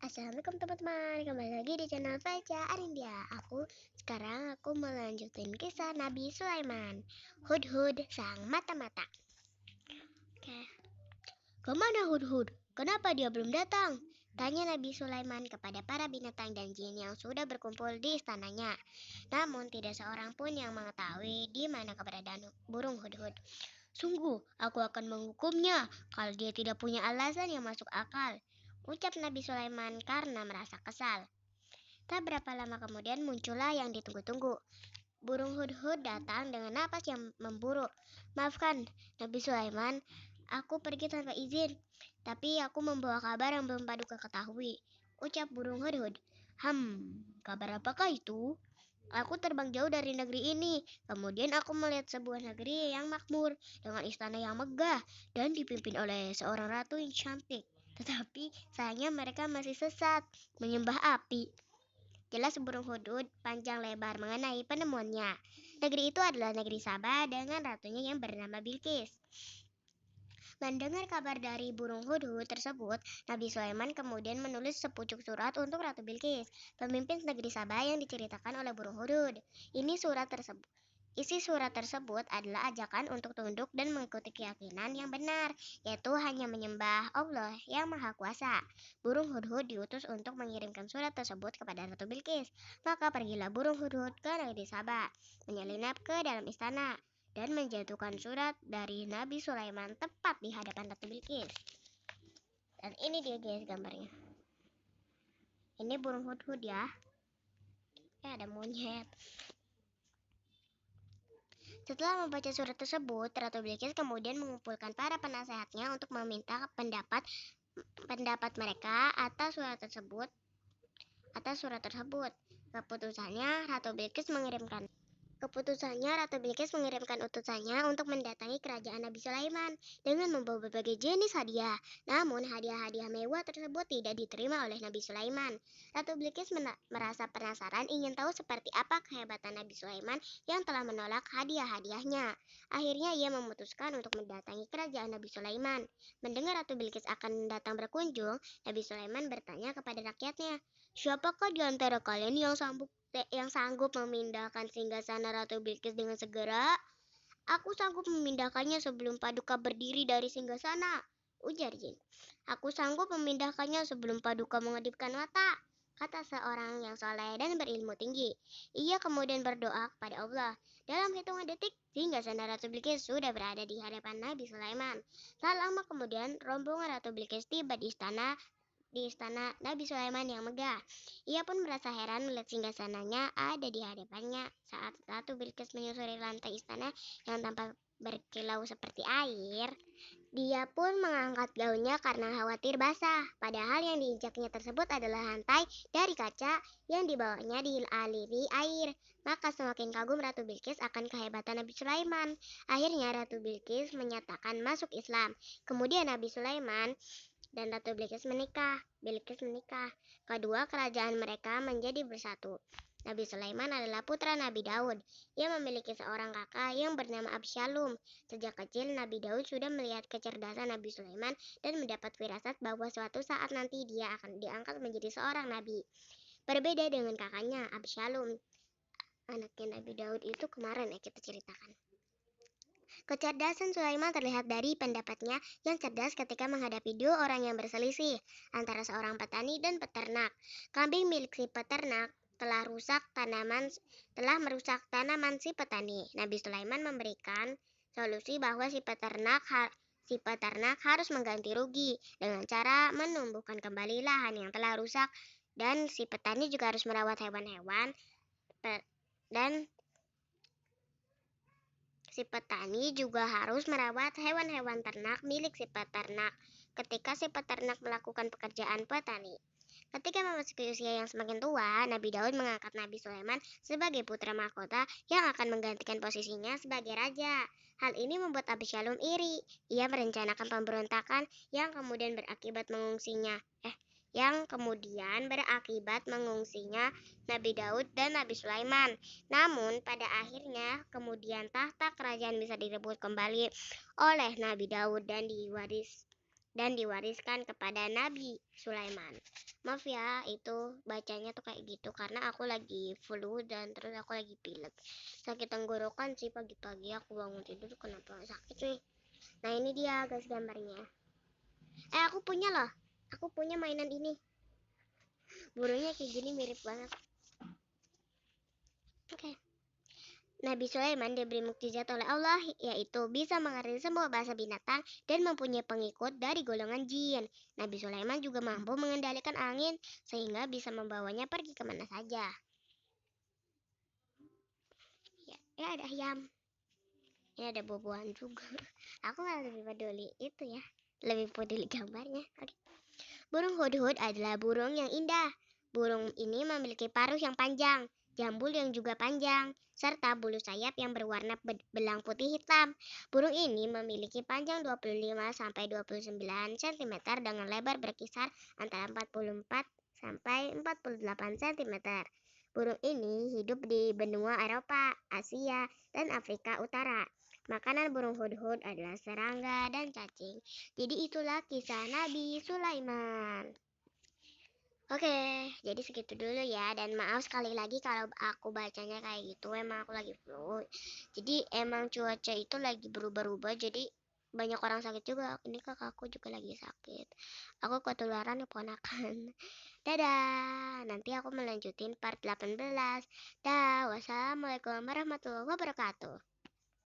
Assalamualaikum teman-teman, kembali lagi di channel Faja Arindia. Sekarang aku melanjutin kisah Nabi Sulaiman, Hudhud sang mata-mata. Oke. Kemana Hudhud? Kenapa dia belum datang? Tanya Nabi Sulaiman kepada para binatang dan jin yang sudah berkumpul di istananya. Namun tidak seorang pun yang mengetahui di mana keberadaan burung Hudhud. Sungguh, aku akan menghukumnya kalau dia tidak punya alasan yang masuk akal, ucap Nabi Sulaiman karena merasa kesal. Tak berapa lama kemudian muncullah yang ditunggu-tunggu. Burung Hudhud datang dengan napas yang memburu. Maafkan, Nabi Sulaiman, aku pergi tanpa izin, tapi aku membawa kabar yang belum Paduka ketahui, ucap burung Hudhud. Kabar apakah itu? Aku terbang jauh dari negeri ini. Kemudian aku melihat sebuah negeri yang makmur dengan istana yang megah dan dipimpin oleh seorang ratu yang cantik. Tetapi sayangnya mereka masih sesat, menyembah api. Jelas burung Hudhud panjang lebar mengenai penemuannya. Negeri itu adalah negeri Sabah dengan ratunya yang bernama Bilqis. Mendengar kabar dari burung Hudhud tersebut, Nabi Sulaiman kemudian menulis sepucuk surat untuk Ratu Bilqis, pemimpin negeri Sabah yang diceritakan oleh burung Hudhud. Isi surat tersebut adalah ajakan untuk tunduk dan mengikuti keyakinan yang benar, yaitu hanya menyembah Allah yang Maha Kuasa. Burung Hudhud diutus untuk mengirimkan surat tersebut kepada Ratu Bilqis. Maka pergilah burung Hudhud ke negeri Sabah, menyelinap ke dalam istana, dan menjatuhkan surat dari Nabi Sulaiman tepat di hadapan Ratu Bilqis. Dan ini dia guys gambarnya. Ini burung Hudhud ya. Ada monyet. Setelah membaca surat tersebut, Ratu Bilqis kemudian mengumpulkan para penasehatnya untuk meminta pendapat mereka atas surat tersebut. Keputusannya, Ratu Bilqis mengirimkan utusannya untuk mendatangi kerajaan Nabi Sulaiman dengan membawa berbagai jenis hadiah. Namun, hadiah-hadiah mewah tersebut tidak diterima oleh Nabi Sulaiman. Ratu Bilqis merasa penasaran ingin tahu seperti apa kehebatan Nabi Sulaiman yang telah menolak hadiah-hadiahnya. Akhirnya, ia memutuskan untuk mendatangi kerajaan Nabi Sulaiman. Mendengar Ratu Bilqis akan datang berkunjung, Nabi Sulaiman bertanya kepada rakyatnya, "Siapakah di antara kalian yang sanggup memindahkan singgasana Ratu Bilqis dengan segera?" "Aku sanggup memindahkannya sebelum Paduka berdiri dari singgasana," ujar Jin. "Aku sanggup memindahkannya sebelum Paduka mengedipkan mata," kata seorang yang soleh dan berilmu tinggi. Ia kemudian berdoa kepada Allah. Dalam hitungan detik, singgasana Ratu Bilqis sudah berada di hadapan Nabi Sulaiman. Tak lama kemudian, rombongan Ratu Bilqis tiba di istana Nabi Sulaiman yang megah. Ia pun merasa heran melihat singgasananya ada di hadapannya. Saat Ratu Bilqis menyusuri lantai istana yang tampak berkilau seperti air, dia pun mengangkat gaunnya karena khawatir basah. Padahal yang diinjaknya tersebut adalah lantai dari kaca yang dibawanya dialiri air. Maka semakin kagum Ratu Bilqis akan kehebatan Nabi Sulaiman. Akhirnya Ratu Bilqis menyatakan masuk Islam. Kemudian Nabi Sulaiman dan Ratu Bilqis menikah. Kedua kerajaan mereka menjadi bersatu. Nabi Sulaiman adalah putra Nabi Daud. Ia memiliki seorang kakak yang bernama Absyalum. Sejak kecil, Nabi Daud sudah melihat kecerdasan Nabi Sulaiman dan mendapat firasat bahwa suatu saat nanti dia akan diangkat menjadi seorang nabi. Berbeda dengan kakaknya, Absyalum, anaknya Nabi Daud itu kemarin kita ceritakan. Kecerdasan Sulaiman terlihat dari pendapatnya yang cerdas ketika menghadapi dua orang yang berselisih antara seorang petani dan peternak. Kambing milik si peternak telah merusak tanaman si petani. Nabi Sulaiman memberikan solusi bahwa si peternak harus mengganti rugi dengan cara menumbuhkan kembali lahan yang telah rusak, dan si petani juga harus merawat hewan-hewan hewan ternak milik si peternak ketika si peternak melakukan pekerjaan petani. Ketika memasuki usia yang semakin tua, Nabi Daud mengangkat Nabi Sulaiman sebagai putra mahkota yang akan menggantikan posisinya sebagai raja. Hal ini membuat Absyalum iri. Ia merencanakan pemberontakan yang kemudian berakibat mengungsinya Nabi Daud dan Nabi Sulaiman. Namun pada akhirnya kemudian tahta kerajaan bisa direbut kembali oleh Nabi Daud dan dan diwariskan kepada Nabi Sulaiman. Maaf ya, itu bacanya tuh kayak gitu karena aku lagi flu dan terus aku lagi pilek. Sakit tenggorokan sih pagi-pagi aku bangun tidur kenapa sakit nih. Nah ini dia guys gambarnya. Aku punya loh. Aku punya mainan ini. Burungnya kayak gini mirip banget. Oke. Nabi Sulaiman diberi mukjizat oleh Allah, yaitu bisa mengerti semua bahasa binatang dan mempunyai pengikut dari golongan jin. Nabi Sulaiman juga mampu mengendalikan angin sehingga bisa membawanya pergi kemana saja. Ya ada ayam. Ini ada buah-buahan juga. Aku malah lebih peduli itu ya. Lebih peduli gambarnya. Oke. Burung hudhud adalah burung yang indah. Burung ini memiliki paruh yang panjang, jambul yang juga panjang, serta bulu sayap yang berwarna belang putih hitam. Burung ini memiliki panjang 25-29 cm dengan lebar berkisar antara 44 sampai 48 cm. Burung ini hidup di benua Eropa, Asia, dan Afrika Utara. Makanan burung hudhud adalah serangga dan cacing. Jadi itulah kisah Nabi Sulaiman. Oke, jadi segitu dulu ya. Dan maaf sekali lagi kalau aku bacanya kayak gitu. Emang aku lagi flu. Jadi emang cuaca itu lagi berubah-ubah. Jadi banyak orang sakit juga. Ini kakakku juga lagi sakit. Aku ketularan keponakan. Dadah. Nanti aku melanjutin part 18. Dah. Wassalamualaikum warahmatullahi wabarakatuh.